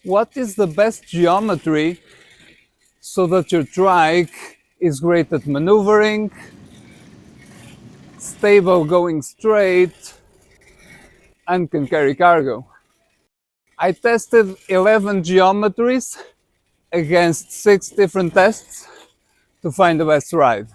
What is the best geometry so that your trike is great at maneuvering, stable going straight, and can carry cargo? I tested 11 geometries against 6 different tests to find the best ride.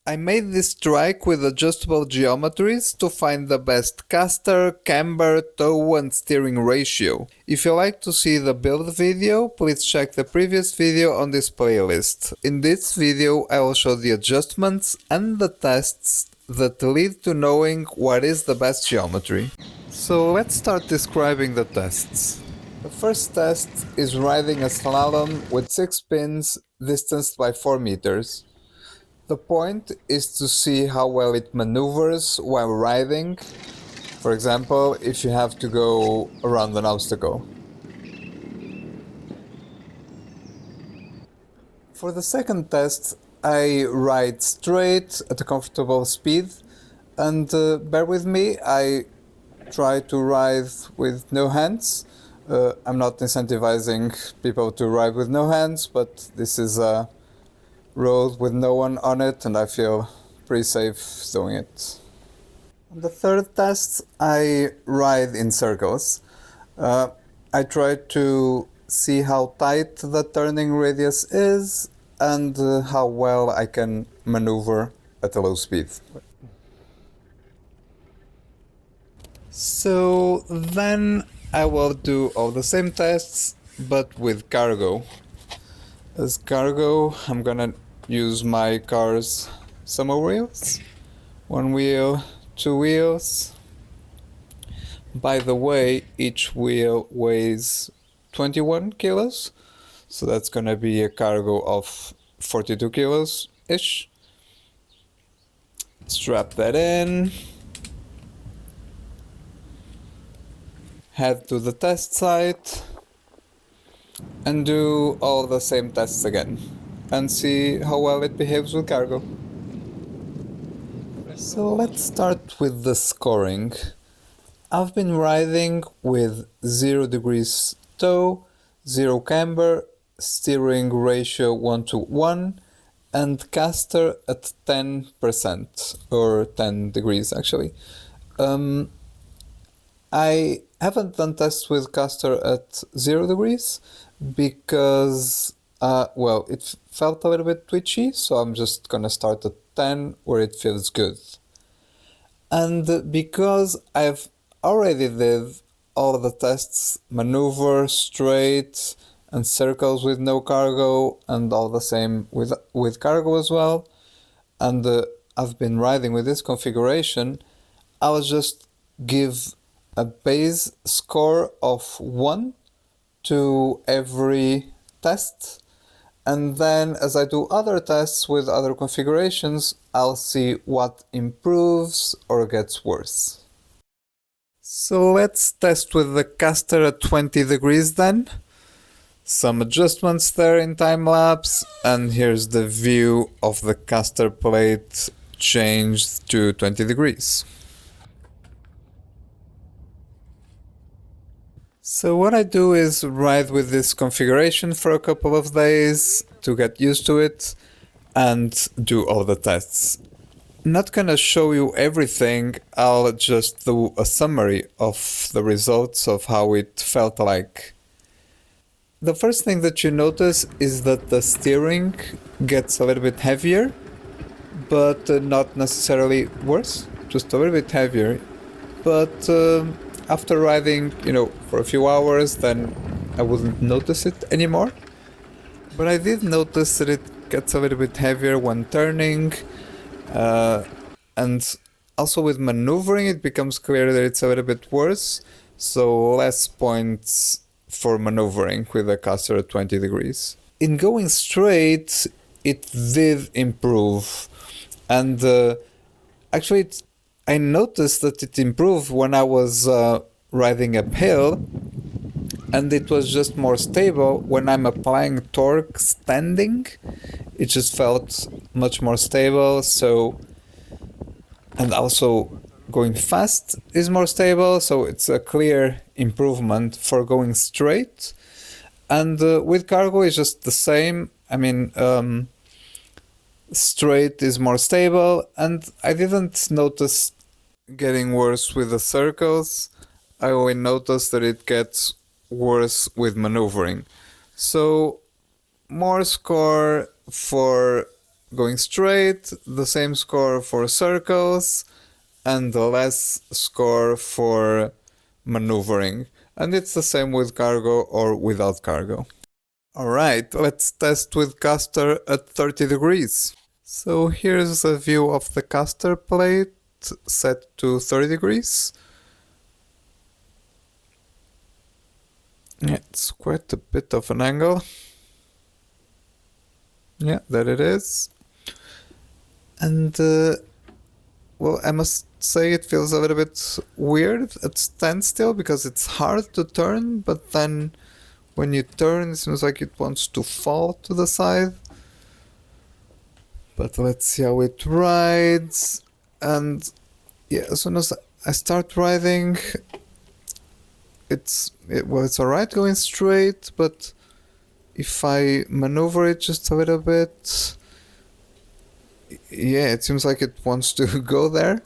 I made this trike with adjustable geometries to find the best caster, camber, tow and steering ratio. If you like to see the build video, please check the previous video on this playlist. In this video I will show the adjustments and the tests that lead to knowing what is the best geometry. So let's start describing the tests. The first test is riding a slalom with 6 pins distanced by 4 meters. The point is to see how well it maneuvers while riding. For example, if you have to go around an obstacle. For the second test, I ride straight at a comfortable speed, and bear with me, I try to ride with no hands. I'm not incentivizing people to ride with no hands, but this is a road with no one on it and I feel pretty safe doing it. On the third test, I ride in circles. I try to see how tight the turning radius is and how well I can maneuver at a low speed. So then I will do all the same tests but with cargo. As cargo, I'm gonna use my car's summer wheels. 1 wheel, 2 wheels. By the way, each wheel weighs 21 kilos, so that's gonna be a cargo of 42 kilos-ish. Strap that in. Head to the test site and do all the same tests again and see how well it behaves with cargo. So let's start with the scoring. I've been riding with 0 degrees tow, 0 camber, steering ratio 1:1 and caster at 10% or 10 degrees actually. I haven't done tests with caster at 0 degrees because well, it felt a little bit twitchy, so I'm just gonna start at 10 where it feels good. And because I've already did all of the tests, maneuver, straight, and circles with no cargo, and all the same with cargo as well, and I've been riding with this configuration, I'll just give a base score of 1 to every test. And then as I do other tests with other configurations, I'll see what improves or gets worse. So let's test with the caster at 20 degrees then. Some adjustments there in time lapse, and here's the view of the caster plate changed to 20 degrees. So what I do is ride with this configuration for a couple of days to get used to it and do all the tests. Not gonna show you everything, I'll just do a summary of the results of how it felt like. The first thing that you notice is that the steering gets a little bit heavier, but not necessarily worse, just a little bit heavier. But after riding, for a few hours, then I wouldn't notice it anymore. But I did notice that it gets a little bit heavier when turning, and also with maneuvering it becomes clear that it's a little bit worse, so less points for maneuvering with a caster at 20 degrees. In going straight, it did improve, and actually I noticed that it improved when I was riding uphill, and it was just more stable. When I'm applying torque standing, it just felt much more stable. So, and also going fast is more stable, so it's a clear improvement for going straight. And with cargo, it's just the same. I mean, straight is more stable, and I didn't notice getting worse with the circles. I only noticed that it gets worse with maneuvering. So more score for going straight, the same score for circles, and less score for maneuvering. And it's the same with cargo or without cargo. Alright, let's test with caster at 30 degrees. So here's a view of the caster plate set to 30 degrees. Yeah, it's quite a bit of an angle. Yeah, there it is. And well, I must say it feels a little bit weird at standstill because it's hard to turn, but then when you turn it seems like it wants to fall to the side. But let's see how it rides. And yeah, as soon as I start riding, it's alright going straight, but if I maneuver it just a little bit, yeah, it seems like it wants to go there.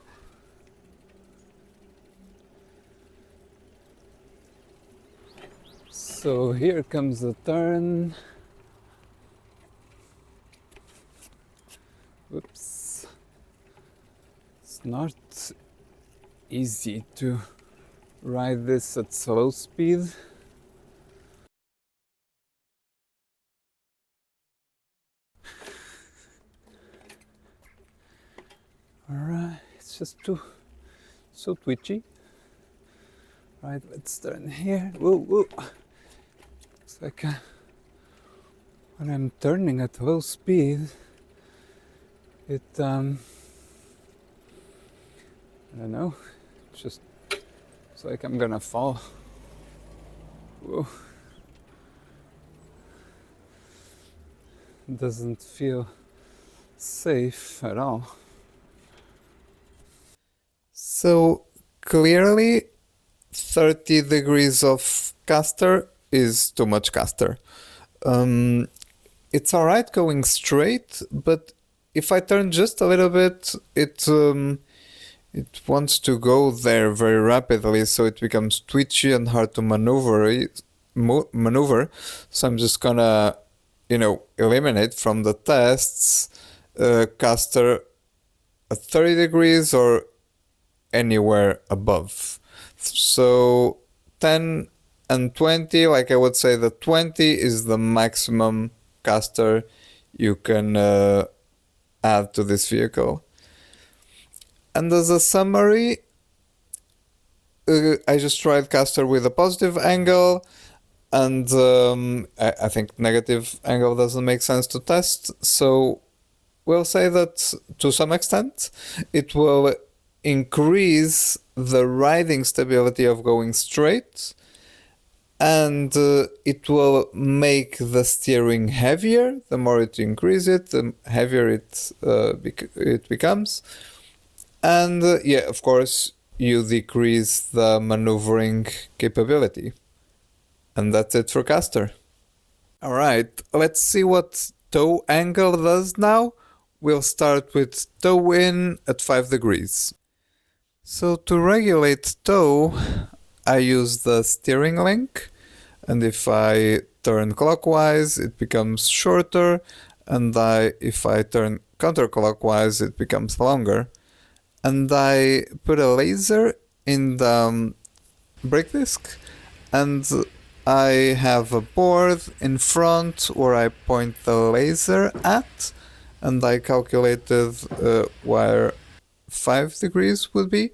So here comes the turn. Whoops. It's not easy to ride this at slow speed. Alright, it's just so twitchy. Right, let's turn here. Whoa, whoa. It's like when I'm turning at low speed, it I don't know, it's like I'm gonna fall. Whoa. It doesn't feel safe at all. So clearly 30 degrees of caster is too much caster. It's alright going straight, but if I turn just a little bit, it wants to go there very rapidly, so it becomes twitchy and hard to maneuver. So I'm just gonna, eliminate from the tests caster at 30 degrees or anywhere above. So 10 and 20, like I would say that 20 is the maximum caster you can add to this vehicle. And as a summary, I just tried caster with a positive angle, and I think negative angle doesn't make sense to test, so we'll say that to some extent it will increase the riding stability of going straight, and it will make the steering heavier. The more it increase it, the heavier it becomes. And yeah, of course, you decrease the maneuvering capability. And that's it for caster. Alright, let's see what toe angle does now. We'll start with toe in at 5 degrees. So to regulate toe, I use the steering link, and if I turn clockwise it becomes shorter, and if I turn counterclockwise it becomes longer. And I put a laser in the brake disc, and I have a board in front where I point the laser at, and I calculated where 5 degrees would be,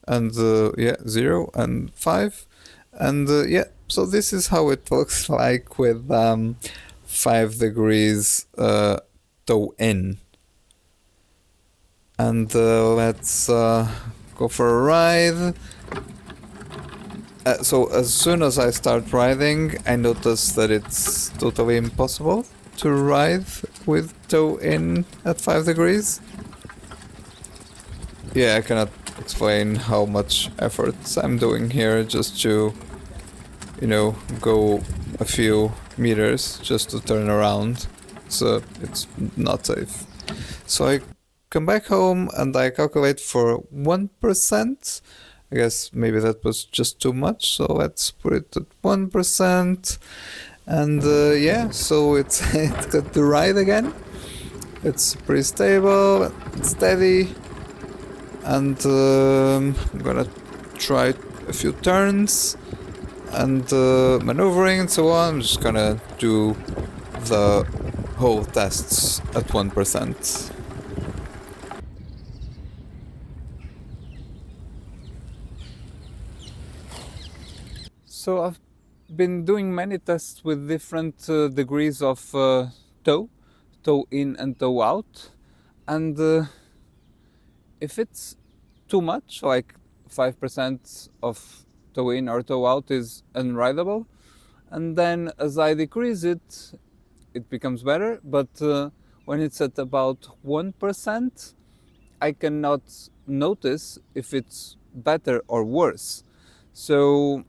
and 0 and 5, and so this is how it looks like with 5 degrees toe in. And let's go for a ride. So as soon as I start riding, I notice that it's totally impossible to ride with toe in at 5 degrees. Yeah, I cannot explain how much effort I'm doing here just to, go a few meters just to turn around, so it's not safe. So I come back home and I calculate for 1%. I guess maybe that was just too much, so let's put it at 1%. And yeah, so it's it got to ride again. It's pretty stable and steady. And I'm gonna try a few turns and maneuvering and so on. I'm just gonna do the whole tests at 1%. So I've been doing many tests with different degrees of tow in and tow out, and if it's too much, like 5% of tow in or tow out is unrideable, and then as I decrease it, it becomes better, but when it's at about 1%, I cannot notice if it's better or worse. So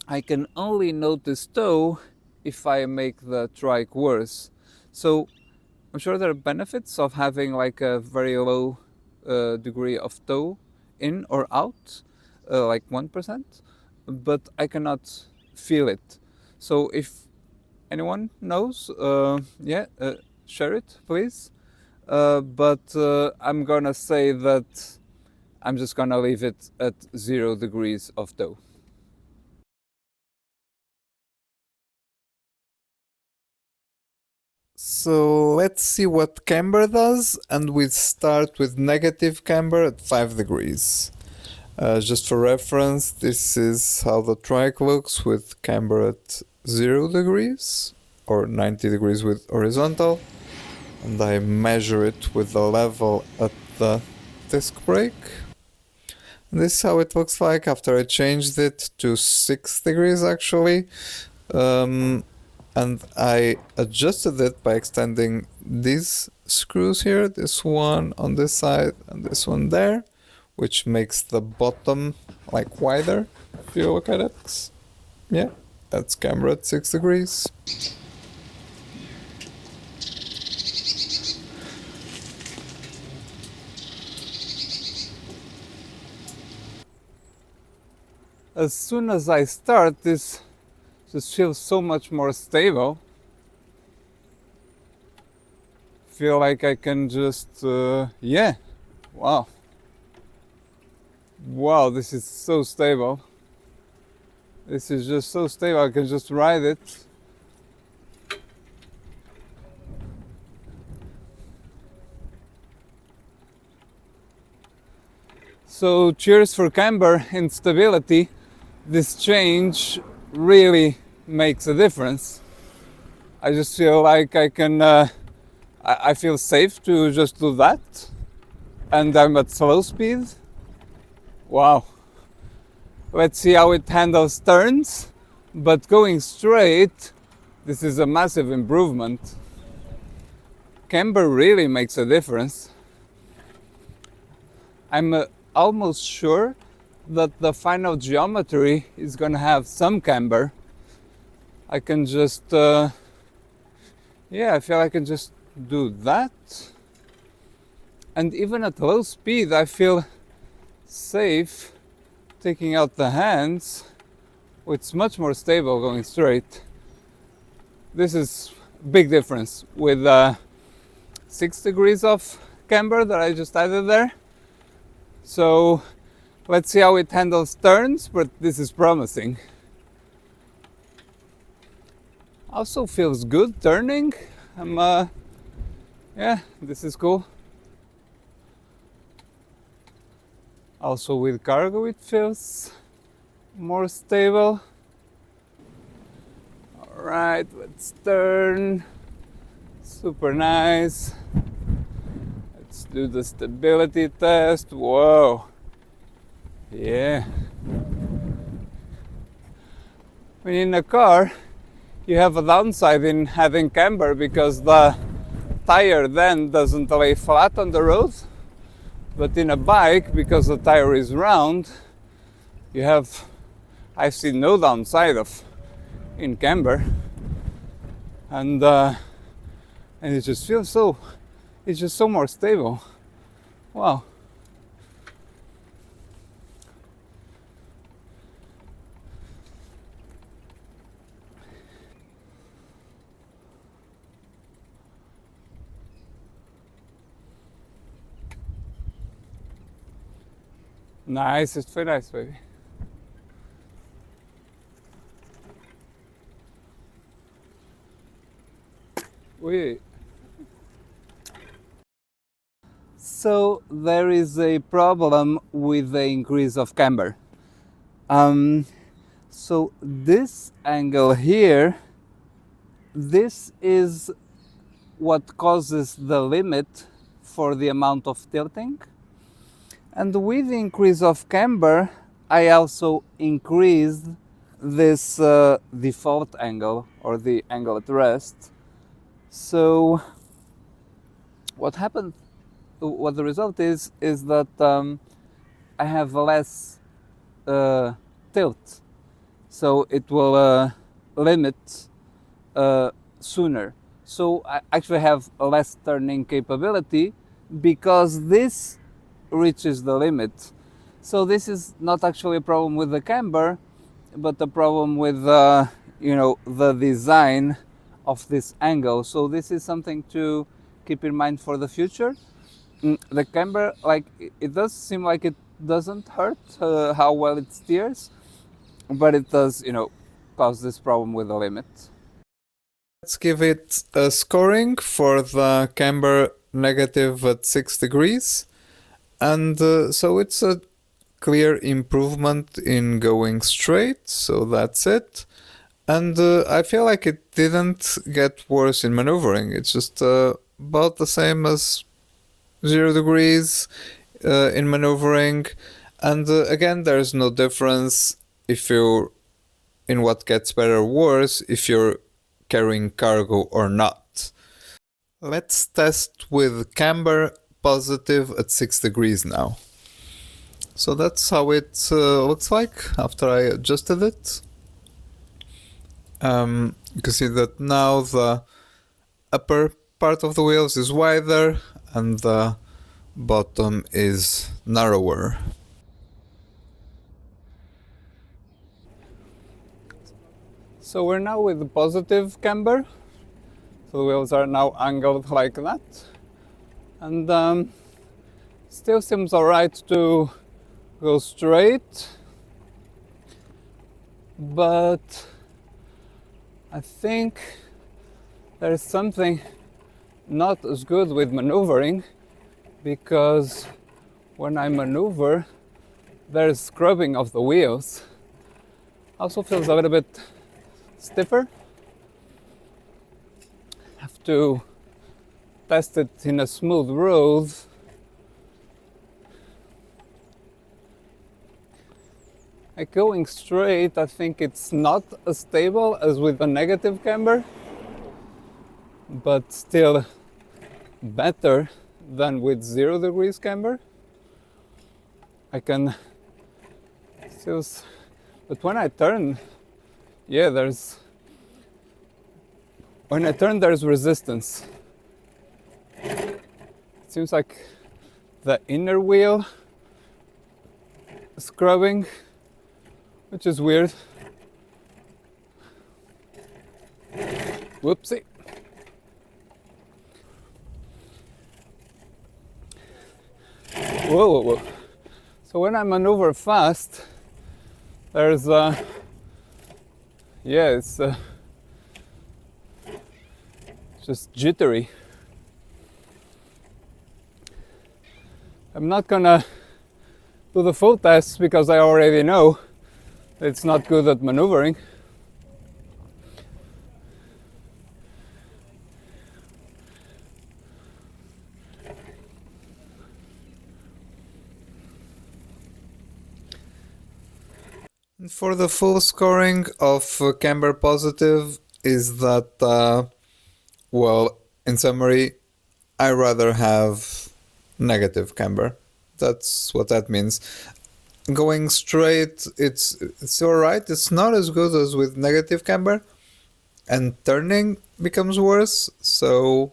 I can only notice tow if I make the trike worse. So I'm sure there are benefits of having like a very low degree of tow in or out, like 1%, but I cannot feel it. So if anyone knows, share it, please. But I'm gonna say that I'm just gonna leave it at 0 degrees of tow. So let's see what camber does, and we start with negative camber at 5 degrees. Just for reference, this is how the trike looks with camber at 0 degrees or 90 degrees with horizontal, and I measure it with the level at the disc brake. And this is how it looks like after I changed it to 6 degrees actually. And I adjusted it by extending these screws here, this one on this side and this one there, which makes the bottom like wider. If you look at it, yeah, that's camber at 6 degrees. As soon as I start, this just feels so much more stable. Feel like I can just, yeah, wow. Wow, this is so stable. This is just so stable, I can just ride it. So cheers for camber in stability. This change really makes a difference. I just feel like I can, I feel safe to just do that. And I'm at slow speed. Wow. Let's see how it handles turns. But going straight, this is a massive improvement. Camber really makes a difference. I'm almost sure that the final geometry is gonna have some camber. I can just, I feel I can just do that. And even at low speed, I feel safe taking out the hands. It's much more stable going straight. This is a big difference with 6 degrees of camber that I just added there. So let's see how it handles turns, but this is promising. Also feels good turning. Yeah, this is cool. Also with cargo it feels more stable. Alright, let's turn. Super nice. Let's do the stability test. Whoa. Yeah. When in a car, you have a downside in having camber because the tire then doesn't lay flat on the road. But in a bike, because the tire is round, I see no downside of in camber. and it just feels so, it's just so more stable. Wow. Nice, it's very nice, baby. Oui. So there is a problem with the increase of camber. So this angle here, this is what causes the limit for the amount of tilting. And with the increase of camber, I also increased this default angle, or the angle at rest. So what happened, what the result is that I have less tilt. So it will limit sooner. So I actually have a less turning capability because this reaches the limit. So this is not actually a problem with the camber, but a problem with the design of this angle. So this is something to keep in mind for the future. The camber, like, it does seem like it doesn't hurt how well it steers, but it does, cause this problem with the limit. Let's give it a scoring for the camber negative at 6 degrees. And so it's a clear improvement in going straight, so that's it. And I feel like it didn't get worse in maneuvering. It's just about the same as 0 degrees in maneuvering. And again, there's no difference if you're in what gets better or worse if you're carrying cargo or not. Let's test with camber positive at 6 degrees now. So that's how it looks like after I adjusted it. You can see that now the upper part of the wheels is wider and the bottom is narrower. So we're now with the positive camber. So the wheels are now angled like that. And still seems alright to go straight. But I think there's something not as good with maneuvering, because when I maneuver, there's scrubbing of the wheels. Also feels a little bit stiffer. Have to test it in a smooth road. Like going straight, I think it's not as stable as with a negative camber, but still better than with 0 degrees camber. I can still, but when I turn, yeah, when I turn there's resistance. It seems like the inner wheel scrubbing, which is weird. Whoopsie. Whoa. So when I maneuver fast, there's it's just jittery. I'm not gonna do the full test because I already know it's not good at maneuvering. For the full scoring of camber positive is that, well, in summary, I rather have negative camber. That's what that means. Going straight, it's alright. It's not as good as with negative camber. and turning becomes worse, so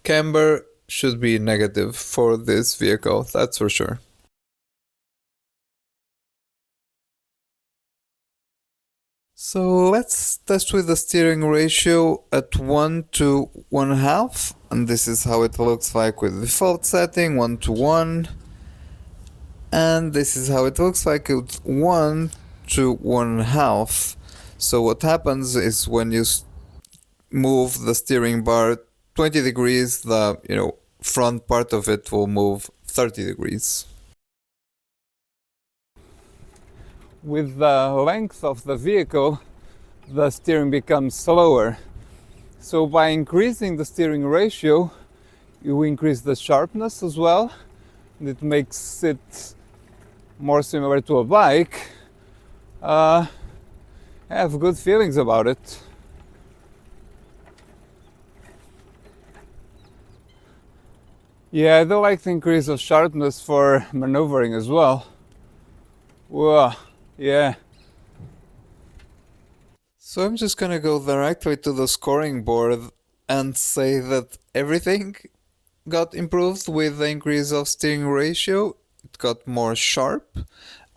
camber should be negative for this vehicle, that's for sure. So let's test with the steering ratio at 1 to 1/2, and this is how it looks like with the default setting, 1 to 1. And this is how it looks like with 1 to 1/2. So what happens is when you move the steering bar 20 degrees, the front part of it will move 30 degrees. With the length of the vehicle, the steering becomes slower. So by increasing the steering ratio, you increase the sharpness as well, and it makes it more similar to a bike. I have good feelings about it. Yeah, I do like the increase of sharpness for maneuvering as well. Whoa, yeah. So I'm just gonna go directly to the scoring board and say that everything got improved with the increase of steering ratio. It got more sharp,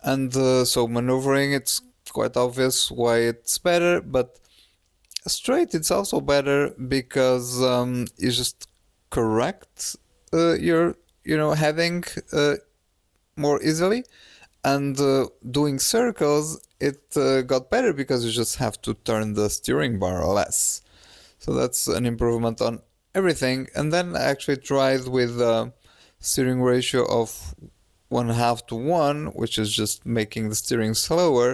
and so maneuvering, it's quite obvious why it's better, but straight it's also better because you just correct your heading more easily, and doing circles it got better because you just have to turn the steering bar less. So that's an improvement on everything. And then I actually tried with steering ratio of 1/2 to 1, which is just making the steering slower.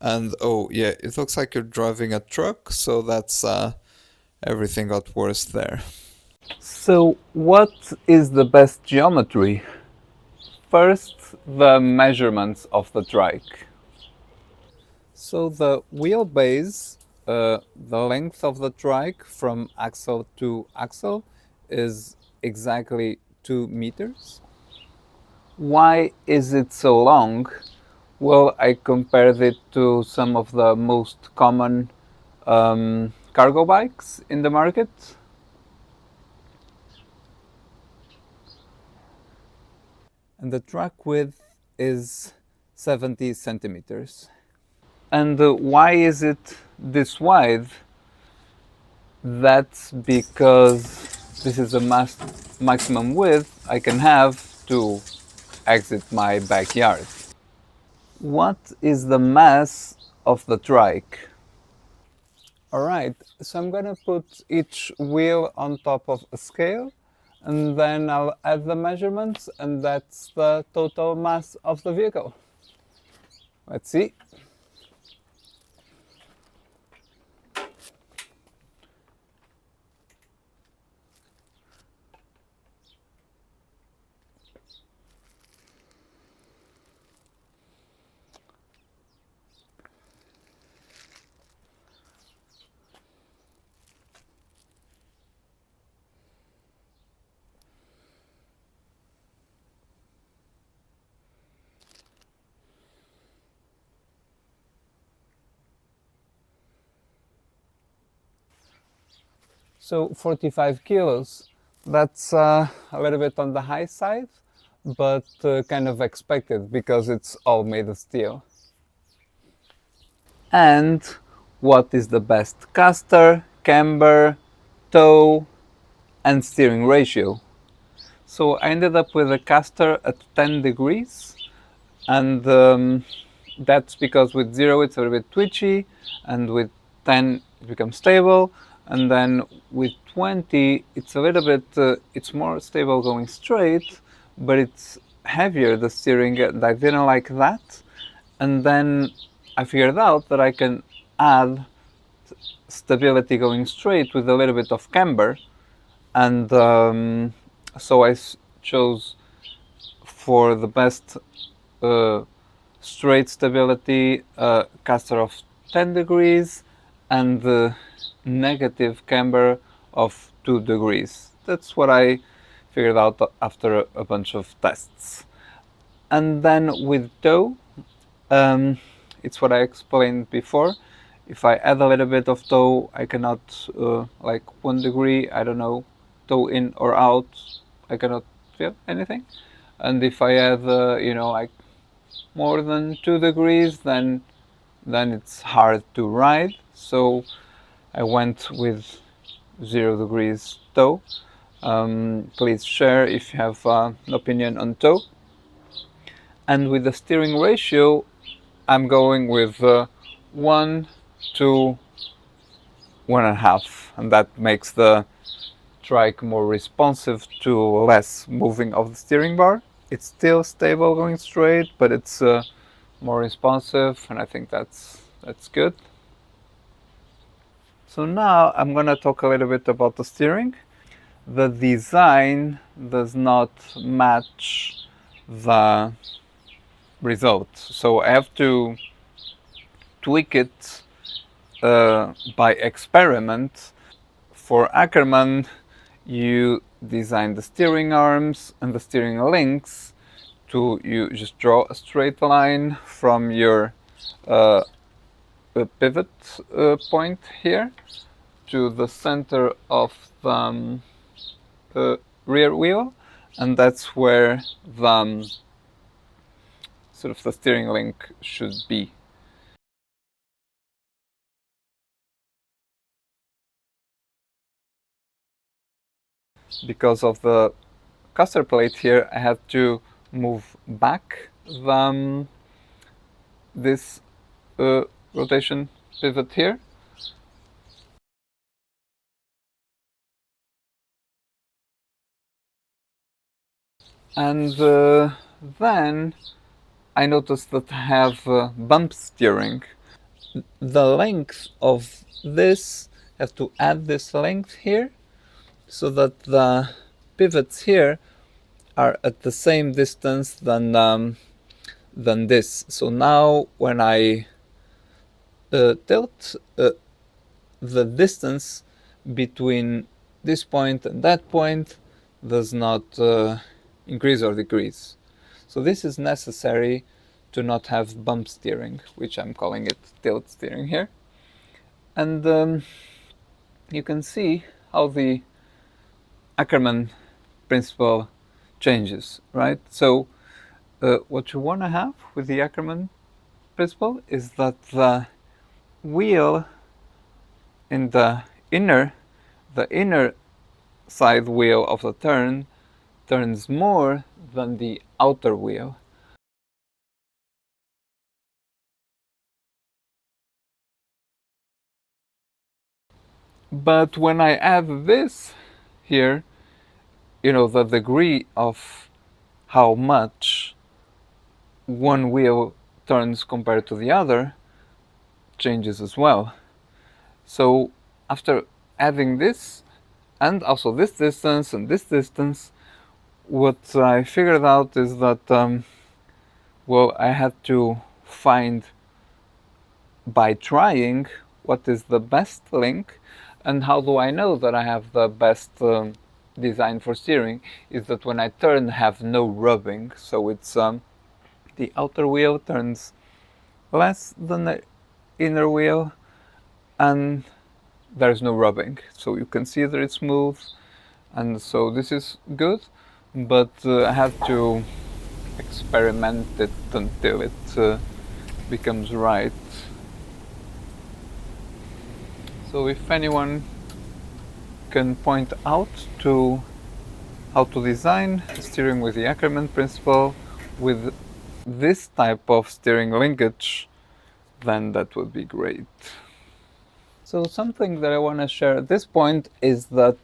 And oh yeah, it looks like you're driving a truck, so that's everything got worse there. So what is the best geometry? First, the measurements of the trike. So the wheelbase, the length of the trike from axle to axle is exactly 2 meters. Why is it so long? Well, I compared it to some of the most common cargo bikes in the market. And the track width is 70 centimeters. And why is it this wide? That's because this is the maximum width I can have to exit my backyard. What is the mass of the trike? Alright, so I'm gonna put each wheel on top of a scale, and then I'll add the measurements, and that's the total mass of the vehicle. Let's see. So 45 kilos, that's a little bit on the high side, but kind of expected because it's all made of steel. And what is the best caster, camber, toe, and steering ratio? So I ended up with a caster at 10 degrees, and that's because with 0 it's a little bit twitchy, and with 10 it becomes stable, and then with 20 it's a little bit, it's more stable going straight, but it's heavier, the steering, and I didn't like that. And then I figured out that I can add stability going straight with a little bit of camber, and so I chose for the best straight stability caster of 10 degrees and the negative camber of 2 degrees. That's what I figured out after a bunch of tests. And then with toe, it's what I explained before. If I add a little bit of toe, I cannot, like 1 degree, I don't know, toe in or out, I cannot feel anything. And if I add, you know, like more than 2 degrees, then it's hard to ride. So I went with 0 degrees toe. Please share if you have an opinion on toe. And with the steering ratio, I'm going with 1 to 1.5, and that makes the trike more responsive to less moving of the steering bar. It's still stable going straight, but it's more responsive, and I think that's good. So now I'm gonna talk a little bit about the steering. The design does not match the result, so I have to tweak it by experiment. For Ackerman, you design the steering arms and the steering links you just draw a straight line from your pivot point here to the center of the rear wheel, and that's where the sort of the steering link should be. Because of the caster plate here, I had to move back this rotation pivot here. And then I noticed that I have bump steering. The length of this, I have to add this length here so that the pivots here are at the same distance than this. So now when I tilt, the distance between this point and that point does not increase or decrease. So this is necessary to not have bump steering, which I'm calling it tilt steering here. And you can see how the Ackerman principle changes, right? So what you want to have with the Ackerman principle is that the wheel in the inner side wheel of the turn turns more than the outer wheel. But when I add this here, you know, the degree of how much one wheel turns compared to the other changes as well. So after adding this and also this distance and this distance, what I figured out is that well, I had to find by trying what is the best link. And how do I know that I have the best design for steering? Is that when I turn, have no rubbing. So it's the outer wheel turns less than the inner wheel, and there's no rubbing. So you can see that it's smooth, and so this is good. But I have to experiment it until it becomes right. So if anyone can point out to how to design steering with the Ackerman principle with this type of steering linkage, then that would be great. So something that I want to share at this point is that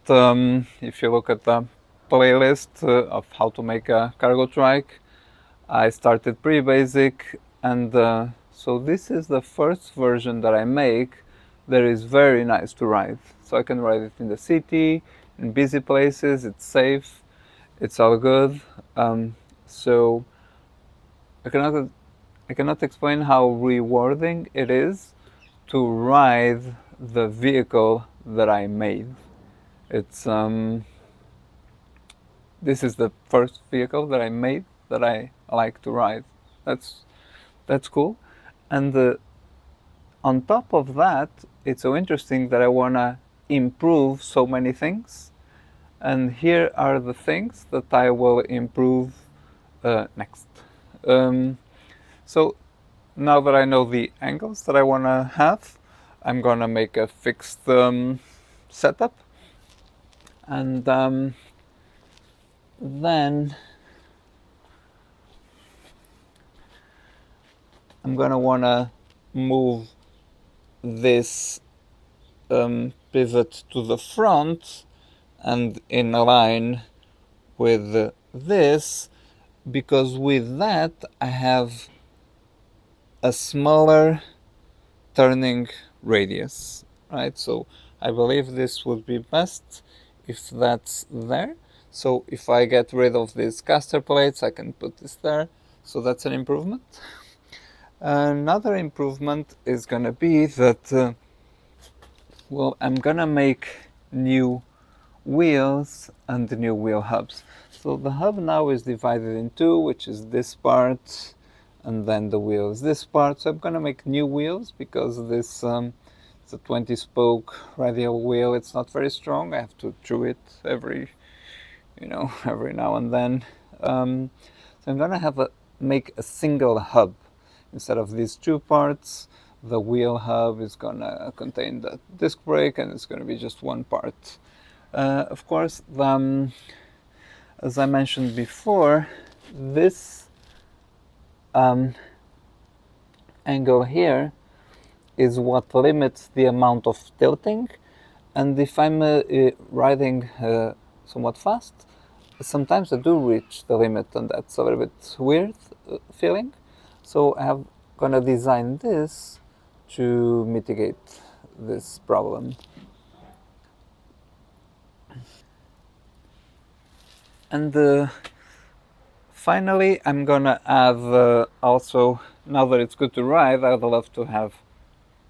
if you look at the playlist of how to make a cargo trike, I started pretty basic, and so this is the first version that I make that is very nice to ride. So I can ride it in the city, in busy places, it's safe, it's all good. So I cannot explain how rewarding it is to ride the vehicle that I made. It's this is the first vehicle that I made that I like to ride. That's cool, and On top of that, it's so interesting that I want to improve so many things. And here are the things that I will improve next. So now that I know the angles that I want to have, I'm going to make a fixed setup. And then I'm going to want to move this pivot to the front and in a line with this, because with that I have a smaller turning radius, right? So I believe this would be best if that's there. So if I get rid of these caster plates, I can put this there. So that's an improvement. Another improvement is gonna be that, well, I'm gonna make new wheels and new wheel hubs. So the hub now is divided in two, which is this part, and then the wheel is this part. So I'm gonna make new wheels because this it's a 20 spoke radial wheel. It's not very strong. I have to chew it every now and then. So I'm gonna make a single hub instead of these two parts. The wheel hub is gonna contain the disc brake, and it's gonna be just one part. Of course, as I mentioned before, this angle here is what limits the amount of tilting. And if I'm riding somewhat fast, sometimes I do reach the limit, and that's a little bit weird feeling. So I'm gonna design this to mitigate this problem. And finally, I'm gonna add also, now that it's good to ride, I'd love to have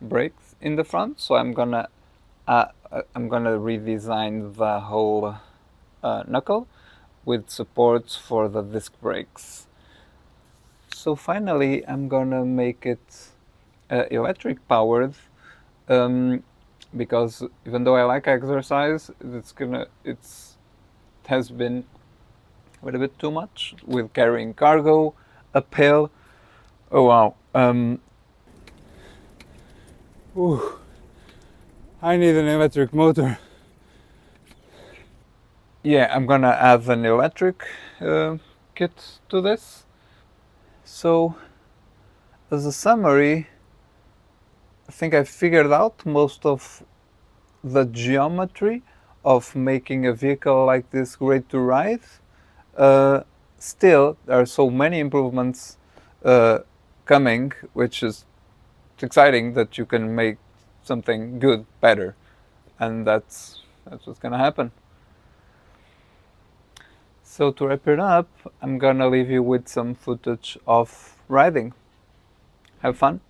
brakes in the front. So I'm gonna redesign the whole knuckle with supports for the disc brakes. So finally, I'm gonna make it electric powered, because even though I like exercise, it has been a little bit too much with carrying cargo uphill. Oh wow. I need an electric motor. Yeah, I'm gonna add an electric kit to this. So, as a summary, I think I figured out most of the geometry of making a vehicle like this great to ride. Still, there are so many improvements coming, which is exciting that you can make something good better, and that's what's gonna happen. So to wrap it up, I'm gonna leave you with some footage of riding. Have fun.